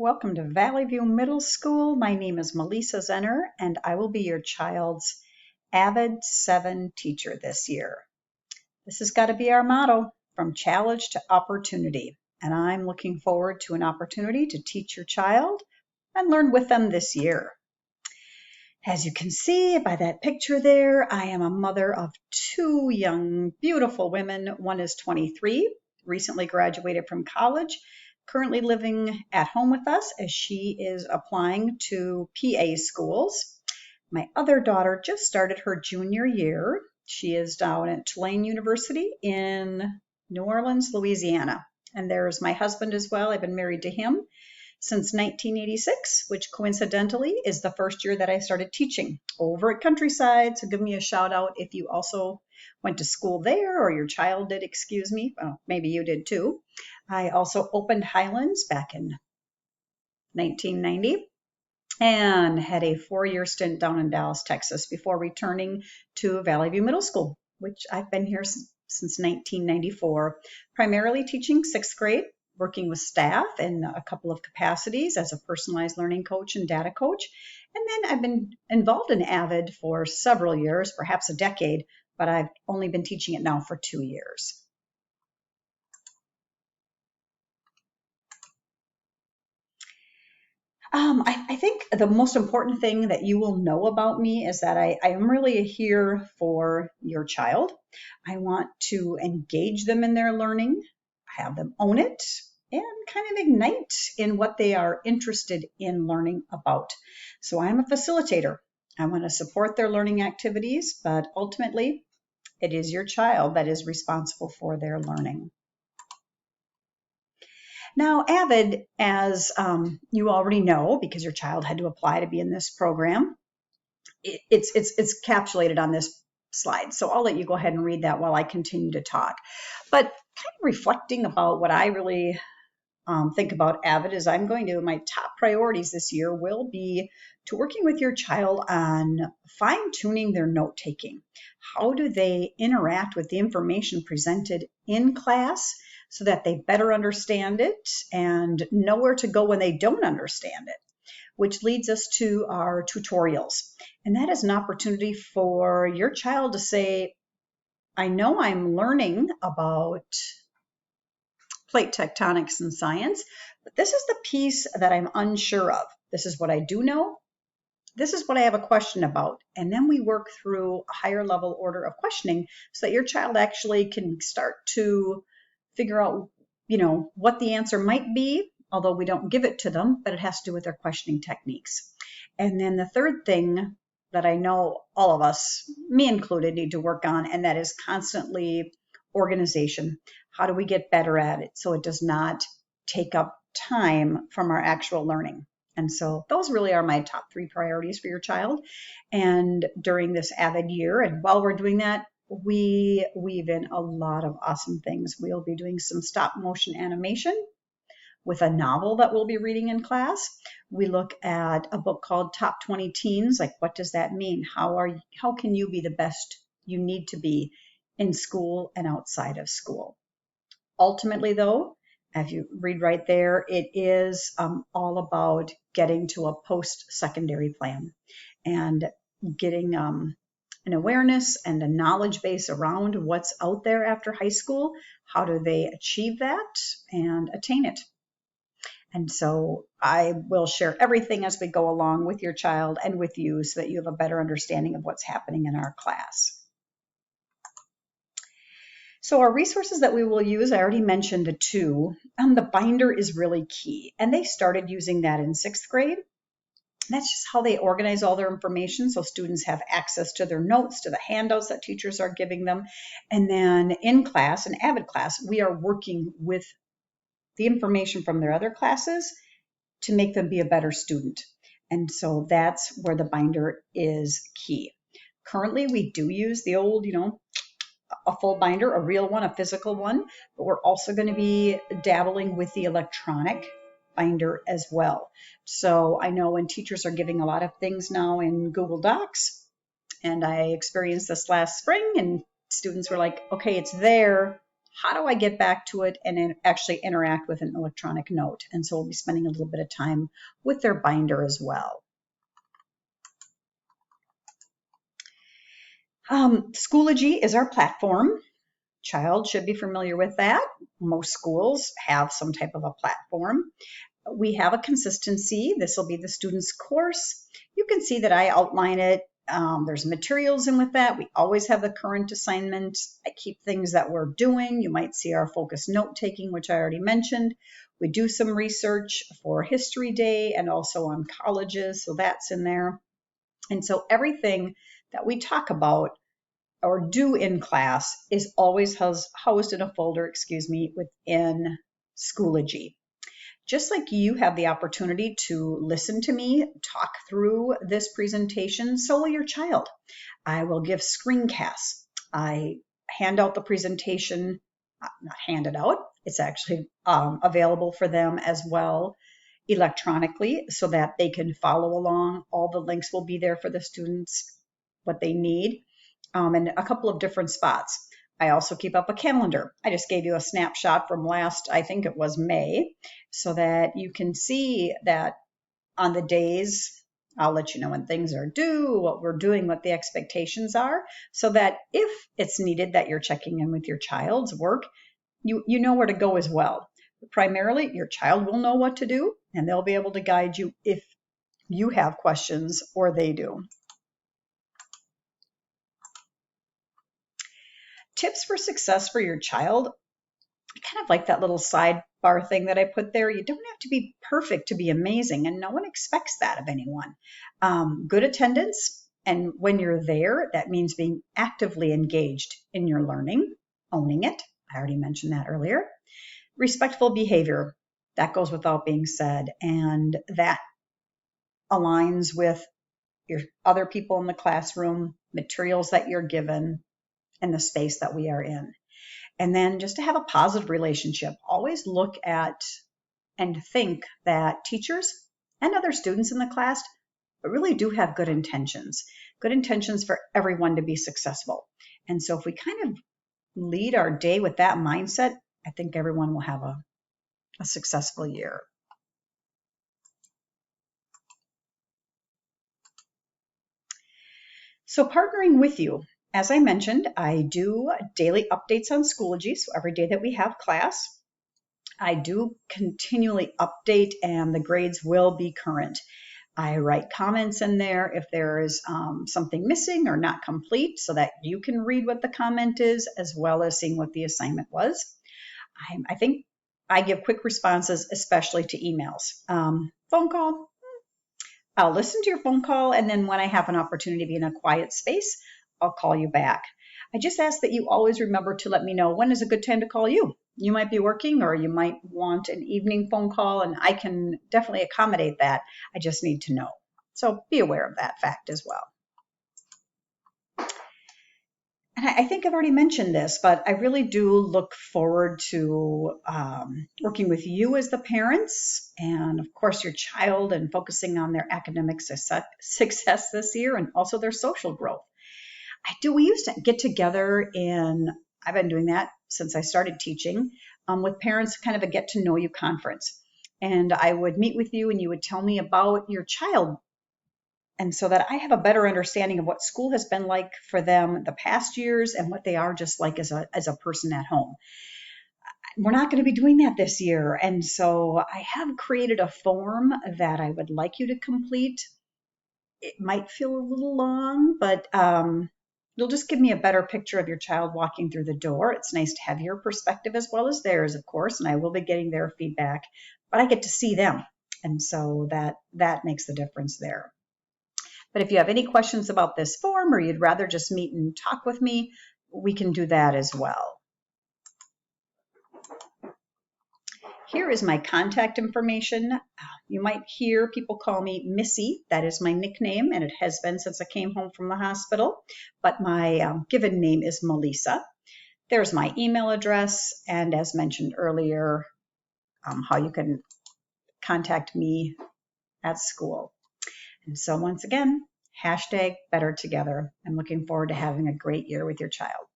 Welcome to Valley View Middle School. My name is Melissa Zenner, and I will be your child's Avid 7 teacher this year. This has got to be our motto, from challenge to opportunity. And I'm looking forward to an opportunity to teach your child and learn with them this year. As you can see by that picture there, I am a mother of two young, beautiful women. One is 23, recently graduated from college, currently living at home with us as she is applying to PA schools. My other daughter just started her junior year. She is down at Tulane University in New Orleans, Louisiana. And there's my husband as well. I've been married to him since 1986, which coincidentally is the first year that I started teaching over at Countryside. So give me a shout out if you also went to school there, or your child did, excuse me. Well, maybe you did too. I also opened Highlands back in 1990 and had a 4-year stint down in Dallas, Texas before returning to Valley View Middle School, which I've been here since 1994, primarily teaching 6th grade, working with staff in a couple of capacities as a personalized learning coach and data coach. And then I've been involved in AVID for several years, perhaps a decade, but I've only been teaching it now for 2 years. I think the most important thing that you will know about me is that I am really here for your child. I want to engage them in their learning, have them own it, and kind of ignite in what they are interested in learning about. So I'm a facilitator. I want to support their learning activities, but ultimately it is your child that is responsible for their learning. Now, AVID, as you already know, because your child had to apply to be in this program, it's capsulated on this slide. So I'll let you go ahead and read that while I continue to talk. But kind of reflecting about what I really think about AVID is my top priorities this year will be to working with your child on fine-tuning their note-taking. How do they interact with the information presented in class so that they better understand it and know where to go when they don't understand it, which leads us to our tutorials. And that is an opportunity for your child to say, I know I'm learning about plate tectonics and science, but this is the piece that I'm unsure of. This is what I do know. This is what I have a question about. And then we work through a higher level order of questioning so that your child actually can start to figure out, what the answer might be, although we don't give it to them, but it has to do with their questioning techniques. And then the third thing that I know all of us, me included, need to work on, and that is constantly organization. How do we get better at it so it does not take up time from our actual learning? And so those really are my top 3 priorities for your child. And during this AVID year, and while we're doing that, we weave in a lot of awesome things. We'll be doing some stop motion animation with a novel that we'll be reading in class. We look at a book called Top 20 Teens. Like, what does that mean? How can you be the best you need to be in school and outside of school? Ultimately, though, as you read right there, it is all about getting to a post-secondary plan and getting an awareness and a knowledge base around what's out there after high school. How do they achieve that and attain it? And so I will share everything as we go along with your child and with you so that you have a better understanding of what's happening in our class. So our resources that we will use, I already mentioned the 2. The binder is really key. And they started using that in 6th grade. That's just how they organize all their information so students have access to their notes, to the handouts that teachers are giving them. And then in class, in AVID class, we are working with the information from their other classes to make them be a better student. And so that's where the binder is key. Currently, we do use the old, a full binder, a real one, a physical one, but we're also going to be dabbling with the electronic binder as well. So I know when teachers are giving a lot of things now in Google Docs, and I experienced this last spring, and students were like, okay, it's there. how do I get back to it and actually interact with an electronic note? And so we'll be spending a little bit of time with their binder as well. Schoology is our platform. Child should be familiar with that. Most schools have some type of a platform. We have a consistency. This will be the student's course. You can see that I outline it. There's materials in with that. We always have the current assignment. I keep things that we're doing. You might see our focus note taking, which I already mentioned. We do some research for History Day and also on colleges, so that's in there. And so everything that we talk about or do in class is always housed in a folder, within Schoology. Just like you have the opportunity to listen to me talk through this presentation, so will your child. I will give screencasts. I hand out the presentation, not hand it out, it's actually available for them as well electronically so that they can follow along. All the links will be there for the students, what they need, and a couple of different spots. I also keep up a calendar. I just gave you a snapshot from last, I think it was May, so that you can see that on the days, I'll let you know when things are due, what we're doing, what the expectations are, so that if it's needed that you're checking in with your child's work, you know where to go as well. But primarily, your child will know what to do, and they'll be able to guide you if you have questions or they do. Tips for success for your child. I kind of like that little sidebar thing that I put there. You don't have to be perfect to be amazing, and no one expects that of anyone. Good attendance, and when you're there, that means being actively engaged in your learning, owning it. I already mentioned that earlier. Respectful behavior, that goes without being said, and that aligns with your other people in the classroom, materials that you're given, and the space that we are in. And then just to have a positive relationship, always look at and think that teachers and other students in the class really do have good intentions for everyone to be successful. And so if we kind of lead our day with that mindset, I think everyone will have a successful year. So partnering with you, as I mentioned, I do daily updates on Schoology, so every day that we have class, I do continually update and the grades will be current. I write comments in there if there is something missing or not complete so that you can read what the comment is as well as seeing what the assignment was. I think I give quick responses, especially to emails. Phone call, I'll listen to your phone call, and then when I have an opportunity to be in a quiet space, I'll call you back. I just ask that you always remember to let me know when is a good time to call you. You might be working or you might want an evening phone call, and I can definitely accommodate that. I just need to know. So be aware of that fact as well. And I think I've already mentioned this, but I really do look forward to working with you as the parents and, of course, your child and focusing on their academic success this year and also their social growth. We used to get together I've been doing that since I started teaching, with parents, kind of a get to know you conference. And I would meet with you and you would tell me about your child. And so that I have a better understanding of what school has been like for them the past years and what they are just like as a person at home. We're not going to be doing that this year. And so I have created a form that I would like you to complete. It might feel a little long, but you'll just give me a better picture of your child walking through the door. It's nice to have your perspective as well as theirs, of course, and I will be getting their feedback, but I get to see them. And so that makes the difference there. But if you have any questions about this form or you'd rather just meet and talk with me, we can do that as well. Here is my contact information. You might hear people call me Missy. That is my nickname, and it has been since I came home from the hospital. But my given name is Melissa. There's my email address, and as mentioned earlier, how you can contact me at school. And so once again, #BetterTogether. I'm looking forward to having a great year with your child.